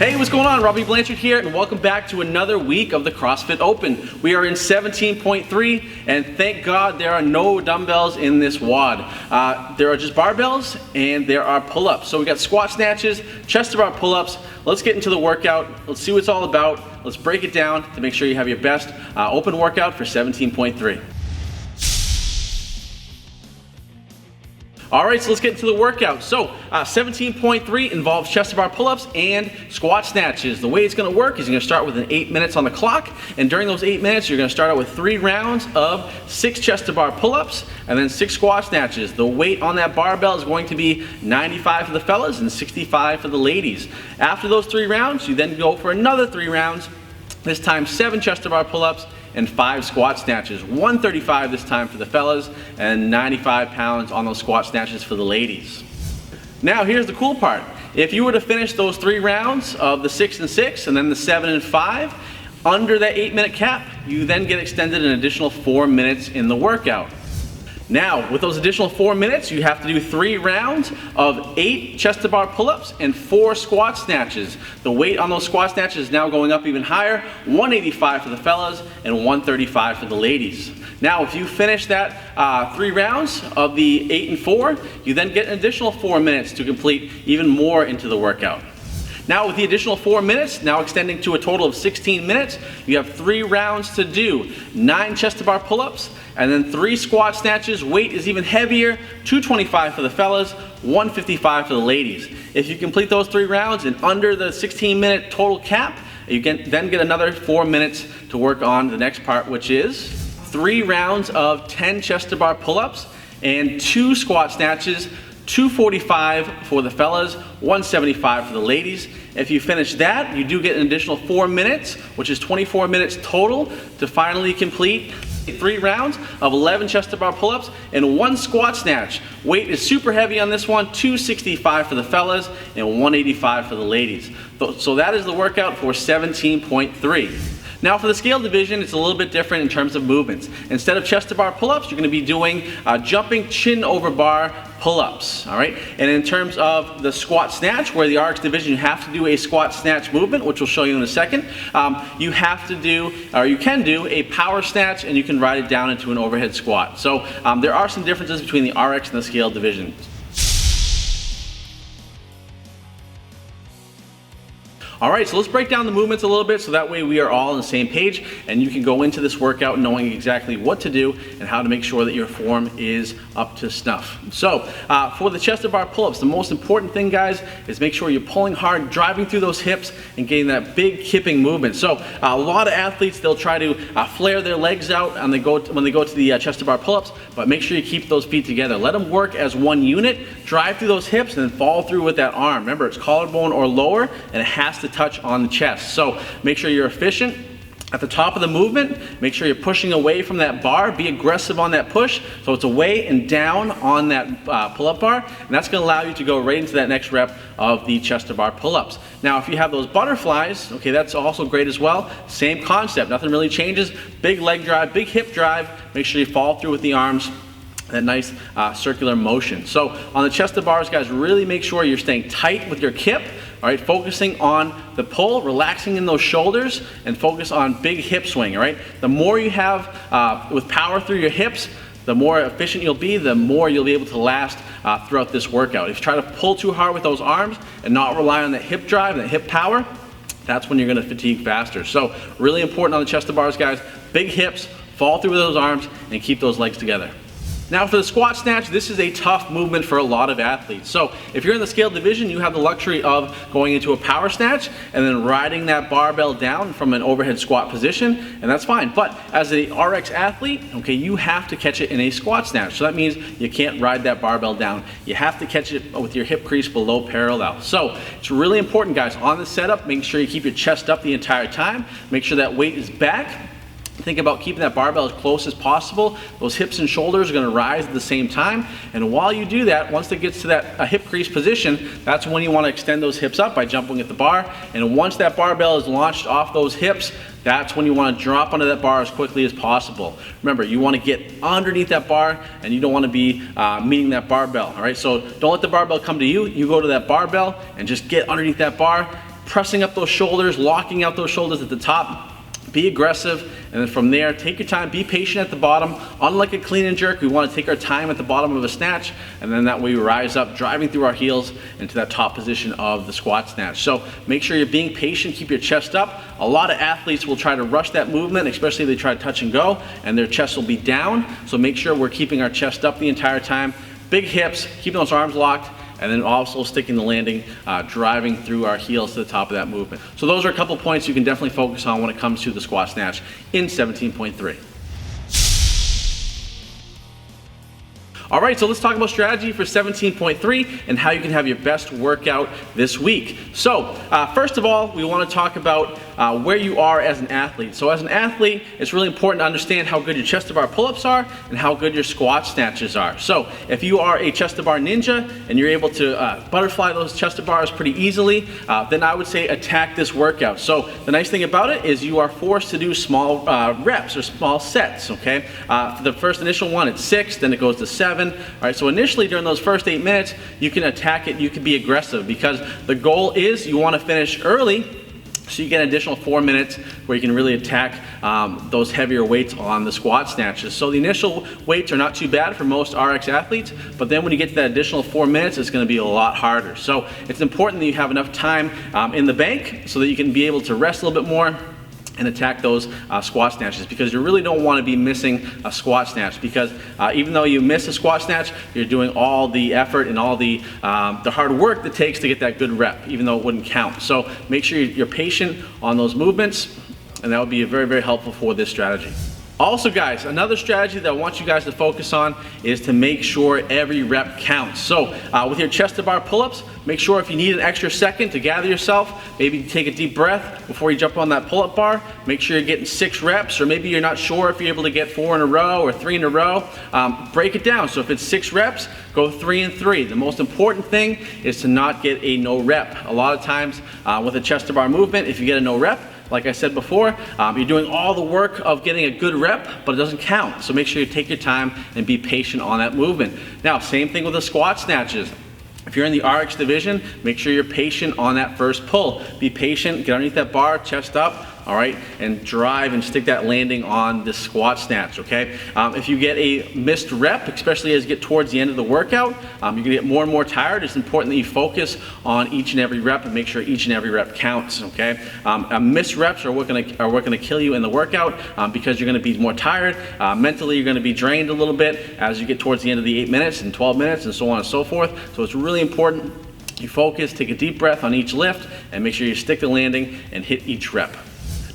Hey, what's going on? Robby Blanchard here, and welcome back to another week of the CrossFit Open. We are in 17.3, and thank God there are no dumbbells in this WOD. There are just barbells, and there are pull-ups. So we got squat snatches, chest to bar pull-ups. Let's get into the workout. Let's see what it's all about. Let's break it down to make sure you have your best open workout for 17.3. All right, so let's get into the workout. So 17.3 involves chest to bar pull-ups and squat snatches. The way it's gonna work is you're gonna start with 8 minutes on the clock, and during those 8 minutes, you're gonna start out with 3 rounds of 6 chest to bar pull-ups and then 6 squat snatches. The weight on that barbell is going to be 95 for the fellas and 65 for the ladies. After those 3 rounds, you then go for another 3 rounds, this time 7 chest to bar pull-ups and 5 squat snatches. 135 this time for the fellas and 95 pounds on those squat snatches for the ladies. Now here's the cool part. If you were to finish those 3 rounds of the 6 and 6 and then the 7 and 5 under that 8-minute cap, you then get extended an additional 4 minutes in the workout. Now, with those additional 4 minutes, you have to do 3 rounds of 8 chest to bar pull-ups and 4 squat snatches. The weight on those squat snatches is now going up even higher, 185 for the fellas and 135 for the ladies. Now, if you finish that 3 rounds of the 8 and 4, you then get an additional 4 minutes to complete even more into the workout. Now with the additional 4 minutes, now extending to a total of 16 minutes, you have 3 rounds to do. 9 chest to bar pull-ups, and then 3 squat snatches. Weight is even heavier, 225 for the fellas, 155 for the ladies. If you complete those 3 rounds and under the 16-minute total cap, you can then get another 4 minutes to work on the next part, which is 3 rounds of 10 chest to bar pull-ups and 2 squat snatches, 245 for the fellas, 175 for the ladies. If you finish that, you do get an additional 4 minutes, which is 24 minutes total to finally complete 3 rounds of 11 chest to bar pull-ups and 1 squat snatch. Weight is super heavy on this one, 265 for the fellas and 185 for the ladies. So that is the workout for 17.3. Now for the scale division, it's a little bit different in terms of movements. Instead of chest to bar pull-ups, you're gonna be doing jumping chin over bar pull-ups, all right? And in terms of the squat snatch, where the RX division, you have to do a squat snatch movement, which we'll show you in a second. You have to do, or you can do a power snatch, and you can ride it down into an overhead squat. So there are some differences between the RX and the scale division. All right, so let's break down the movements a little bit so that way we are all on the same page and you can go into this workout knowing exactly what to do and how to make sure that your form is up to snuff. So for the chest to bar pull-ups, the most important thing, guys, is make sure you're pulling hard, driving through those hips and getting that big kipping movement. So a lot of athletes, they'll try to flare their legs out and when they go to the chest to bar pull-ups, but make sure you keep those feet together. Let them work as one unit, drive through those hips and then follow through with that arm. Remember, it's collarbone or lower and it has to touch on the chest. So make sure you're efficient at the top of the movement. Make sure you're pushing away from that bar. Be aggressive on that push. So it's away and down on that pull-up bar, and that's going to allow you to go right into that next rep of the chest to bar pull-ups. Now if you have those butterflies, okay, that's also great as well. Same concept, nothing really changes. Big leg drive, big hip drive. Make sure you follow through with the arms, that nice circular motion. So on the chest to bars, guys, really make sure you're staying tight with your kip. All right, focusing on the pull, relaxing in those shoulders, and focus on big hip swing, all right? The more you have with power through your hips, the more efficient you'll be, the more you'll be able to last throughout this workout. If you try to pull too hard with those arms and not rely on that hip drive and that hip power, that's when you're gonna fatigue faster. So really important on the chest to bars, guys. Big hips, fall through with those arms, and keep those legs together. Now for the squat snatch, this is a tough movement for a lot of athletes. So if you're in the scale division, you have the luxury of going into a power snatch and then riding that barbell down from an overhead squat position, and that's fine. But as a RX athlete, okay, you have to catch it in a squat snatch. So that means you can't ride that barbell down. You have to catch it with your hip crease below parallel. So it's really important, guys, on the setup, make sure you keep your chest up the entire time. Make sure that weight is back. Think about keeping that barbell as close as possible. Those hips and shoulders are going to rise at the same time. And while you do that, once it gets to that hip crease position, that's when you want to extend those hips up by jumping at the bar. And once that barbell is launched off those hips, that's when you want to drop onto that bar as quickly as possible. Remember, you want to get underneath that bar and you don't want to be meeting that barbell. All right, so don't let the barbell come to you. You go to that barbell and just get underneath that bar. pressing up those shoulders, locking out those shoulders at the top. Be aggressive, and then from there, take your time, be patient at the bottom. Unlike a clean and jerk, we want to take our time at the bottom of a snatch, and then that way we rise up, driving through our heels into that top position of the squat snatch. So make sure you're being patient, keep your chest up. A lot of athletes will try to rush that movement, especially if they try to touch and go, and their chest will be down. So make sure we're keeping our chest up the entire time. Big hips, keeping those arms locked, and then also sticking the landing, driving through our heels to the top of that movement. So those are a couple points you can definitely focus on when it comes to the squat snatch in 17.3. All right, so let's talk about strategy for 17.3 and how you can have your best workout this week. So first of all, we want to talk about where you are as an athlete. So as an athlete, it's really important to understand how good your chest to bar pull-ups are and how good your squat snatches are. So if you are a chest to bar ninja and you're able to butterfly those chest to bars pretty easily, then I would say attack this workout. So the nice thing about it is you are forced to do small reps or small sets, okay? For the first initial one, it's 6, then it goes to 7. All right, so initially during those first 8 minutes, you can attack it, you can be aggressive, because the goal is you want to finish early so you get an additional 4 minutes where you can really attack those heavier weights on the squat snatches. So the initial weights are not too bad for most RX athletes, but then when you get to that additional 4 minutes, it's going to be a lot harder. So it's important that you have enough time in the bank so that you can be able to rest a little bit more and attack those squat snatches, because you really don't want to be missing a squat snatch, because even though you miss a squat snatch, you're doing all the effort and all the hard work that takes to get that good rep, even though it wouldn't count. So make sure you're patient on those movements, and that would be very, very helpful for this strategy. Also guys, another strategy that I want you guys to focus on is to make sure every rep counts. So with your chest to bar pull-ups, make sure if you need an extra second to gather yourself, maybe take a deep breath before you jump on that pull-up bar. Make sure you're getting 6 reps, or maybe you're not sure if you're able to get 4 in a row or 3 in a row. Break it down. So if it's 6 reps, go 3 and 3. The most important thing is to not get a no rep. A lot of times with a chest to bar movement, if you get a no rep, like I said before, you're doing all the work of getting a good rep, but it doesn't count. So make sure you take your time and be patient on that movement. Now, same thing with the squat snatches. If you're in the RX division, make sure you're patient on that first pull. Be patient, get underneath that bar, chest up, all right, and drive and stick that landing on the squat snatch, okay? If you get a missed rep, especially as you get towards the end of the workout, you're gonna get more and more tired. It's important that you focus on each and every rep and make sure each and every rep counts, okay? Missed reps are what gonna kill you in the workout, because you're gonna be more tired. Mentally, you're gonna be drained a little bit as you get towards the end of the 8 minutes and 12 minutes and so on and so forth. So it's really important you focus, take a deep breath on each lift, and make sure you stick the landing and hit each rep.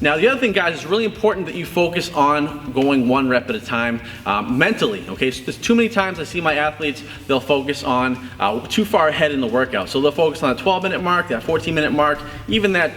Now the other thing guys, it's really important that you focus on going 1 rep at a time mentally, okay? So there's too many times I see my athletes, they'll focus on too far ahead in the workout. So they'll focus on that 12-minute mark, that 14-minute mark, even that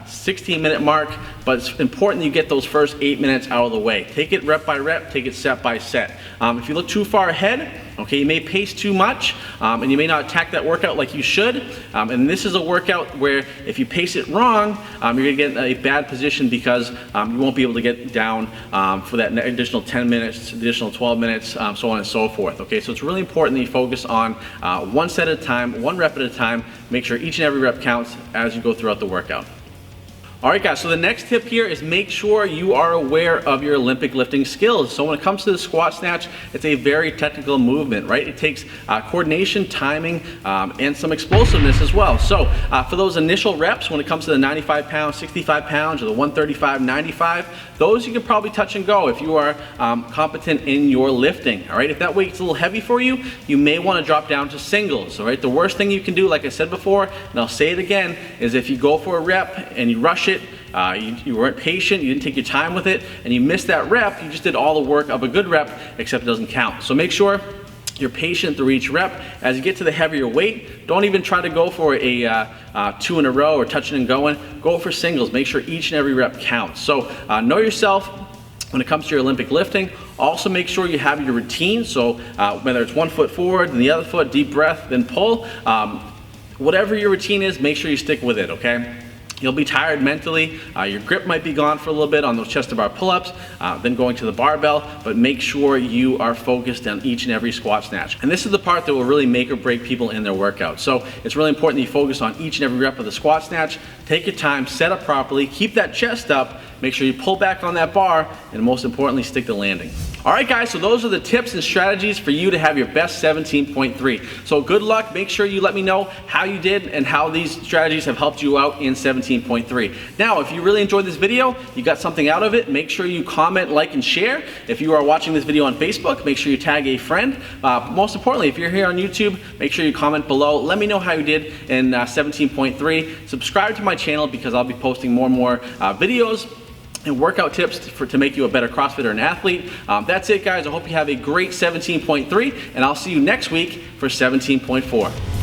16-minute mark, but it's important that you get those first 8 minutes out of the way. Take it rep by rep, take it set by set. If you look too far ahead, okay, you may pace too much, and you may not attack that workout like you should. And this is a workout where if you pace it wrong, you're gonna get in a bad position, because you won't be able to get down for that additional 10 minutes, additional 12 minutes, so on and so forth, okay? So it's really important that you focus on 1 set at a time, 1 rep at a time. Make sure each and every rep counts as you go throughout the workout. All right guys, so the next tip here is make sure you are aware of your Olympic lifting skills. So when it comes to the squat snatch, it's a very technical movement, right? It takes coordination, timing, and some explosiveness as well. So for those initial reps, when it comes to the 95 pounds, 65 pounds, or the 135, 95, those you can probably touch and go if you are competent in your lifting, all right? If that weight's a little heavy for you, you may want to drop down to singles, all right? The worst thing you can do, like I said before, and I'll say it again, is if you go for a rep and you rush it, you weren't patient, you didn't take your time with it, and you missed that rep, you just did all the work of a good rep, except it doesn't count. So make sure you're patient through each rep. As you get to the heavier weight, don't even try to go for a 2 in a row or touching and going. Go for singles. Make sure each and every rep counts. So know yourself when it comes to your Olympic lifting. Also make sure you have your routine. So whether it's 1 foot forward and the other foot, deep breath, then pull. Whatever your routine is, make sure you stick with it, okay? You'll be tired mentally, your grip might be gone for a little bit on those chest to bar pull-ups, then going to the barbell, but make sure you are focused on each and every squat snatch. And this is the part that will really make or break people in their workout. So it's really important that you focus on each and every rep of the squat snatch, take your time, set up properly, keep that chest up, make sure you pull back on that bar, and most importantly, stick to landing. All right, guys, so those are the tips and strategies for you to have your best 17.3. So good luck. Make sure you let me know how you did and how these strategies have helped you out in 17.3. Now, if you really enjoyed this video, you got something out of it, make sure you comment, like, and share. If you are watching this video on Facebook, make sure you tag a friend. Most importantly, if you're here on YouTube, make sure you comment below. Let me know how you did in 17.3. Subscribe to my channel because I'll be posting more and more videos and workout tips to make you a better CrossFitter and athlete. That's it, guys. I hope you have a great 17.3, and I'll see you next week for 17.4.